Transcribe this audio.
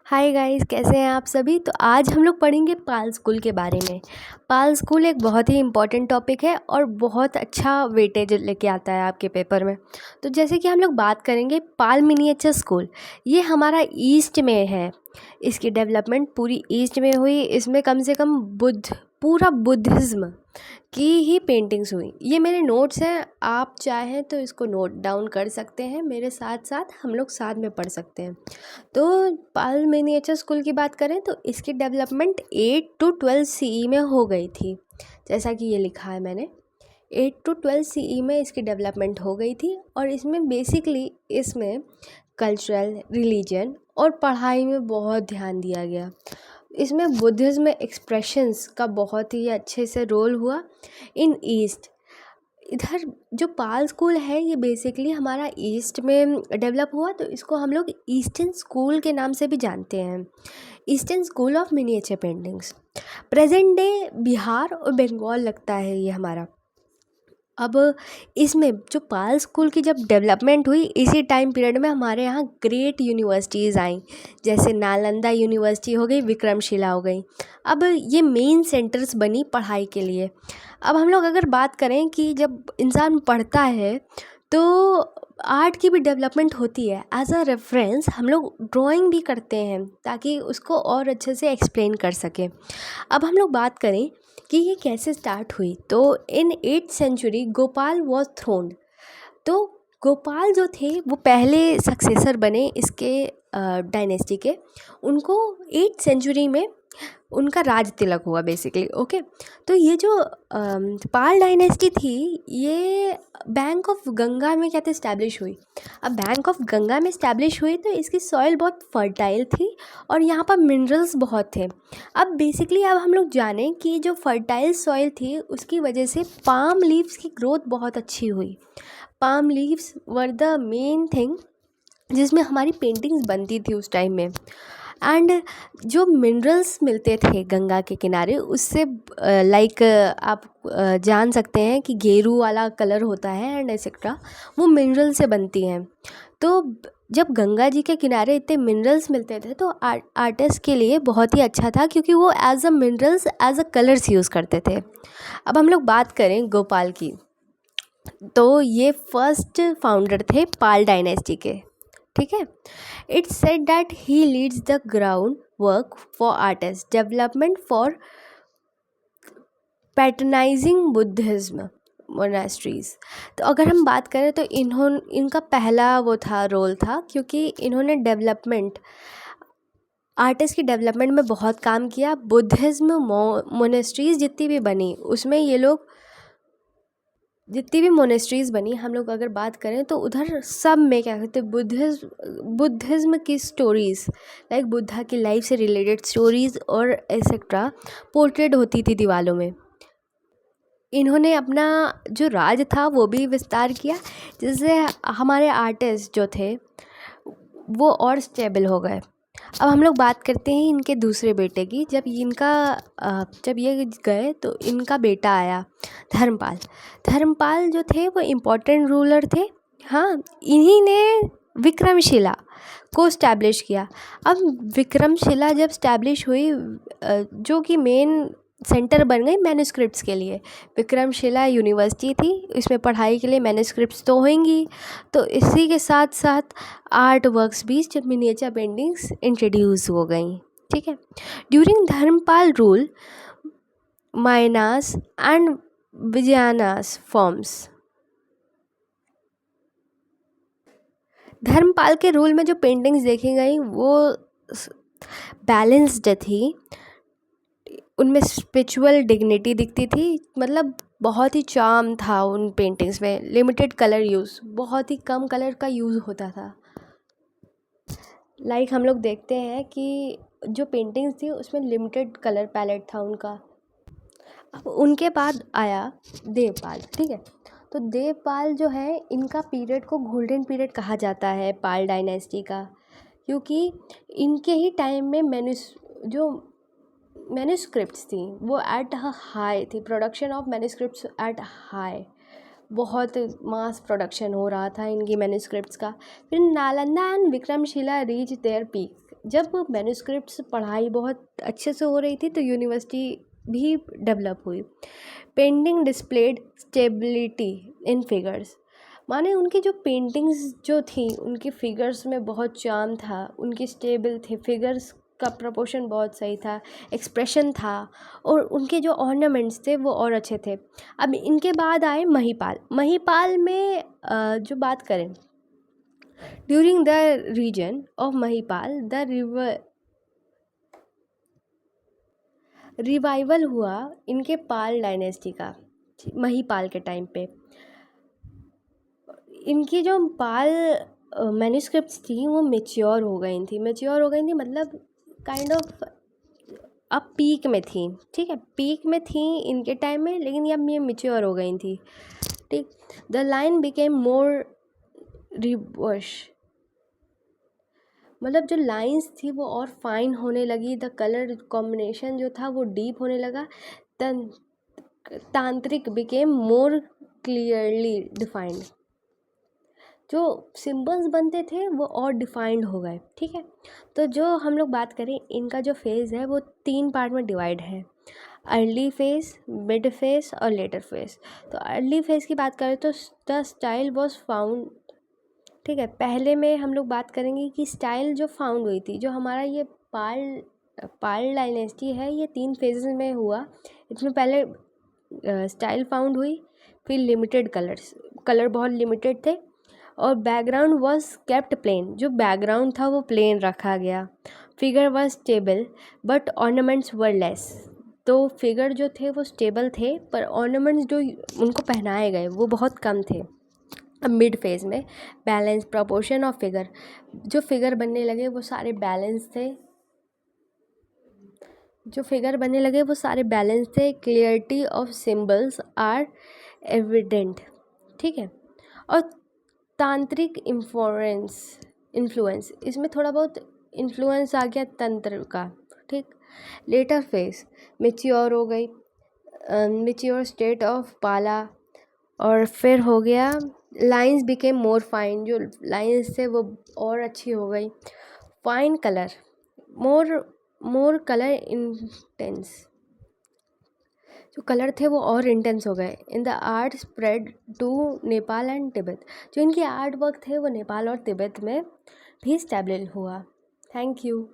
Hi guys, कैसे हैं आप सभी। तो आज हम लोग पढ़ेंगे पाल स्कूल के बारे में। पाल स्कूल एक बहुत ही इम्पॉर्टेंट टॉपिक है और बहुत अच्छा वेटेज लेके आता है आपके पेपर में। तो जैसे कि हम लोग बात करेंगे पाल मिनिएचर स्कूल, ये हमारा ईस्ट में है। इसकी डेवलपमेंट पूरी ईस्ट में हुई। इसमें कम से कम पूरा बुद्धिज़्म की ही पेंटिंग्स हुई। ये मेरे नोट्स हैं, आप चाहें तो इसको नोट डाउन कर सकते हैं, मेरे साथ साथ हम लोग साथ में पढ़ सकते हैं। तो पाल मिनिएचर स्कूल की बात करें तो इसकी डेवलपमेंट 8 to 12 CE में हो गई थी। जैसा कि ये लिखा है मैंने, 8 to 12 CE में इसकी डेवलपमेंट हो गई थी। और इसमें बेसिकली इसमें कल्चरल, रिलीजन और पढ़ाई में बहुत ध्यान दिया गया। इसमें बुद्धिज़्म एक्सप्रेशंस का बहुत ही अच्छे से रोल हुआ इन ईस्ट। इधर जो पाल स्कूल है ये बेसिकली हमारा ईस्ट में डेवलप हुआ, तो इसको हम लोग ईस्टर्न स्कूल के नाम से भी जानते हैं, eastern school of miniature paintings. Present day Bihar और बंगाल लगता है ये हमारा। अब इसमें जो पाल स्कूल की जब डेवलपमेंट हुई, इसी टाइम पीरियड में हमारे यहाँ ग्रेट यूनिवर्सिटीज़ आई, जैसे नालंदा यूनिवर्सिटी हो गई, विक्रमशिला हो गई। अब ये मेन सेंटर्स बनी पढ़ाई के लिए। अब हम लोग अगर बात करें कि जब इंसान पढ़ता है तो आर्ट की भी डेवलपमेंट होती है। एज अ रेफरेंस हम लोग ड्राइंग भी करते हैं ताकि उसको और अच्छे से एक्सप्लेन कर सकें। अब हम लोग बात करें कि ये कैसे स्टार्ट हुई, तो in 8th century Gopal was throned. तो गोपाल जो थे वो पहले सक्सेसर बने इसके डायनेस्टी के। उनको 8th सेंचुरी में उनका राज तिलक हुआ बेसिकली। ओके, तो ये जो पाल डायनेस्टी थी ये बैंक ऑफ गंगा में कहते इस्टेब्लिश हुई। अब बैंक ऑफ गंगा में इस्टेब्लिश हुई तो इसकी सॉइल बहुत फर्टाइल थी और यहाँ पर मिनरल्स बहुत थे। अब बेसिकली अब हम लोग जानें कि जो फर्टाइल सॉइल थी उसकी वजह से पाम लीव्स की ग्रोथ बहुत अच्छी हुई। Palm leaves were the main thing जिसमें हमारी पेंटिंग्स बनती थी उस टाइम में। एंड जो मिनरल्स मिलते थे गंगा के किनारे उससे लाइक आप जान सकते हैं कि गेरू वाला कलर होता है एंड एक्सेट्रा, वो मिनरल से बनती हैं। तो जब गंगा जी के किनारे इतने मिनरल्स मिलते थे तो आर्टिस्ट के लिए बहुत ही अच्छा था, क्योंकि वो as a minerals as a colours use करते थे। अब हम लोग बात करें गोपाल की, तो ये फर्स्ट फाउंडर थे पाल डायनेस्टी के। ठीक है, it's said that he leads the ground work for artist development for patronising Buddhism monasteries. तो अगर हम बात करें तो इनका पहला वो था रोल था, क्योंकि इन्होंने डेवलपमेंट आर्टिस्ट की डेवलपमेंट में बहुत काम किया। बुद्धिज्म मोनेस्ट्रीज़ जितनी भी बनी उसमें ये लोग, जितनी भी मोनेस्ट्रीज़ बनी हम लोग अगर बात करें तो उधर सब में क्या कहते हैं, बुद्धिज्म की स्टोरीज़, लाइक बुद्धा की लाइफ से रिलेटेड स्टोरीज़ और एक्सेट्रा पोर्ट्रेट होती थी दीवालों में। इन्होंने अपना जो राज था वो भी विस्तार किया, जिससे हमारे आर्टिस्ट जो थे वो और स्टेबल हो गए। अब हम लोग बात करते हैं इनके दूसरे बेटे की। जब ये गए तो इनका बेटा आया धर्मपाल। धर्मपाल जो थे वो इम्पोर्टेंट रूलर थे। हाँ, इन्हीं ने विक्रमशिला को स्टैब्लिश किया। अब विक्रमशिला जब स्टैब्लिश हुई, जो कि मेन सेंटर बन गई मैन्युस्क्रिप्ट्स के लिए। विक्रमशिला यूनिवर्सिटी थी, इसमें पढ़ाई के लिए मैन्युस्क्रिप्ट्स तो होंगी, तो इसी के साथ साथ आर्ट वर्क्स भी, जब मिनिएचर पेंटिंग्स इंट्रोड्यूस हो गई। ठीक है, during Dharmapal rule Mahayanas and Vajrayanas forms. Dharmapal के रूल में जो पेंटिंग्स देखी गई वो बैलेंस्ड थी, उनमें स्पिरिचुअल डिग्निटी दिखती थी। मतलब बहुत ही चार्म था उन पेंटिंग्स में। लिमिटेड कलर यूज़, बहुत ही कम कलर का यूज़ होता था। लाइक हम लोग देखते हैं कि जो पेंटिंग्स थी उसमें लिमिटेड कलर पैलेट था उनका। अब उनके बाद आया देवपाल। ठीक है, तो देवपाल जो है इनका पीरियड को गोल्डन पीरियड कहा जाता है पाल डायनेस्टी का, क्योंकि इनके ही टाइम में जो मैन्युस्क्रिप्ट्स थी वो एट हाई थी। Production of manuscripts at high, बहुत मास प्रोडक्शन हो रहा था इनकी मैन्युस्क्रिप्ट्स का। फिर Nalanda and Vikramshila reach there peak. जब मैन्युस्क्रिप्ट्स पढ़ाई बहुत अच्छे से हो रही थी तो यूनिवर्सिटी भी डेवलप हुई। Painting displayed stability in figures, माने उनकी जो पेंटिंग्स जो थी उनकी फिगर्स में बहुत चार्म था, उनकी स्टेबल थे, फिगर्स का प्रोपोर्शन बहुत सही था, एक्सप्रेशन था, और उनके जो ऑर्नामेंट्स थे वो और अच्छे थे। अब इनके बाद आए महिपाल। महिपाल में जो बात करें, during the region of Mahipal the revival हुआ इनके पाल डायनेस्टी का। महिपाल के टाइम पे इनकी जो पाल मैन्युस्क्रिप्ट्स थी वो मेच्योर हो गई थी मतलब काइंड ऑफ अब पीक में थी, ठीक है, पीक में थी इनके टाइम में, लेकिन अब ये मेच्योर हो गई थी, ठीक। The line became more reverse, मतलब जो लाइंस थी वो और फाइन होने लगी, द कलर कॉम्बिनेशन जो था वो डीप होने लगा, तांत्रिक बिकेम मोर क्लियरली डिफाइंड, जो सिंबल्स बनते थे वो और डिफाइंड हो गए, ठीक है। तो जो हम लोग बात करें इनका जो फेज़ है वो 3 पार्ट में डिवाइड है, अर्ली फेज़, मिड फेज़ और लेटर फेज़। तो अर्ली फेज़ की बात करें तो द स्टाइल वॉज फाउंड, ठीक है। पहले में हम लोग बात करेंगे कि स्टाइल जो फाउंड हुई थी, जो हमारा ये पाल पाल डायनेस्टी है ये 3 फेजेस में हुआ। इसमें पहले स्टाइल फाउंड हुई, फिर लिमिटेड कलर बहुत लिमिटेड थे, और बैकग्राउंड वॉज केप्ट प्लेन, जो बैकग्राउंड था वो प्लेन रखा गया। Figure was stable but ornaments were less, तो फिगर जो थे वो स्टेबल थे पर ऑर्नामेंट्स जो उनको पहनाए गए वो बहुत कम थे। अब मिड फेज़ में बैलेंस प्रोपोर्शन ऑफ फिगर, जो फिगर बनने लगे वो सारे बैलेंस थे, clarity of symbols are evident, ठीक है। और तांत्रिक इन्फ्लुएंस, इसमें थोड़ा बहुत इन्फ्लुएंस आ गया तंत्र का, ठीक। लेटर फेज मेच्योर हो गई, मेच्योर स्टेट ऑफ पाला, और फिर हो गया लाइंस बिकेम मोर फाइन, जो लाइंस थे वो और अच्छी हो गई। Fine colour, more colour intense, जो कलर थे वो और इंटेंस हो गए। In the art spread to Nepal and Tibet, जो इनकी आर्ट वर्क थे वो नेपाल और तिब्बत में भी स्टेबल हुआ। Thank you.